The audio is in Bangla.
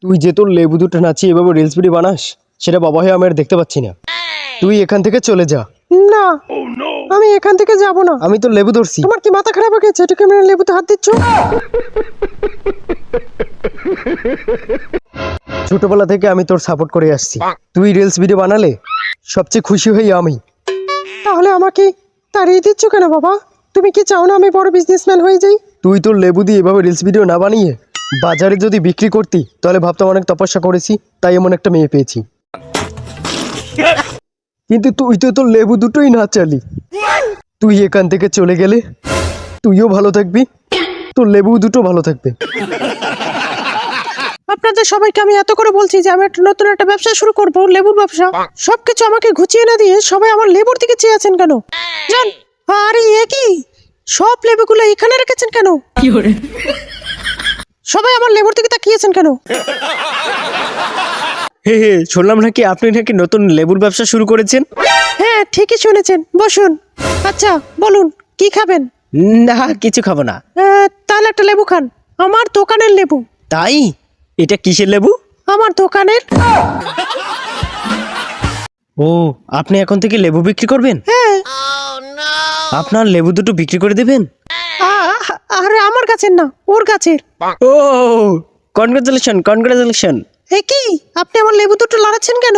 তুই যে তোর লেবু দুটো নাচিয়ে এভাবে রিলস ভিডিও বানাস, সেটা বাবা হয়ে আমি আর দেখতে পাচ্ছি না। তুই এখান থেকে চলে যা। না, আমি এখান থেকে যাব না। আমি তো লেবু ধরছি। তোমার কি মাথা খারাপ হয়ে গেছে? এটা কি লেবুতে হাত দিচ্ছ? ছোটবেলা থেকে আমি তোর সাপোর্ট করে আসছি। তুই রিলস ভিডিও বানালে সবচেয়ে খুশি হই আমি। তাহলে আমাকে তাড়িয়ে দিচ্ছ কেন বাবা? তুমি কি চাও না আমি বড় বিজনেসম্যান হয়ে যাই? তুই তোর লেবু দিয়ে এভাবে রিলস ভিডিও না বানিয়ে বাজারে যদি বিক্রি করতি তাহলে ভাবতাম অনেক তপস্যা করেছি, তাই এমন একটা মেয়ে পেয়েছি। কিন্তু তুই তো তোর লেবু দুটোই না চালি। তুই এখান থেকে চলে গেলে তুইও ভালো থাকবি, তোর লেবু দুটো ভালো থাকবে। আপনাদের সবাইকে আমি এত করে বলছি যে আমি নতুন একটা ব্যবসা শুরু করব, লেবুর ব্যবসা। সবকিছু আমাকে ঘুচিয়ে না দিয়ে সবাই আমার লেবুর দিকে চেয়ে আছেন কেন? জান, আরে এ কি সব লেবুগুলো এখানে রেখেছেন কেন? সবাই আমার লেবুর দিকে তাকিয়েছেন কেন? হে হে, শুনলাম নাকি আপনি নাকি নতুন লেবুর ব্যবসা শুরু করেছেন। হ্যাঁ, ঠিকই শুনেছেন, বসুন। আচ্ছা বলুন, কি খাবেন? না, কিছু খাবো না। তাহলে একটা লেবু খান, আমার দোকানের লেবু। তাই? এটা কিসের লেবু? আমার দোকানের। ও, আপনি এখন থেকে লেবু বিক্রি করবেন? হ্যাঁ। আপনার লেবু দুটো বিক্রি করে দেবেন? আরে আমার গাছের না, ওর গাছের। ও, কনগ্রাচুলেশন কনগ্রাচুলেশন। এ কি, আপনি আমার লেবু দুটো লড়াচ্ছেন কেন?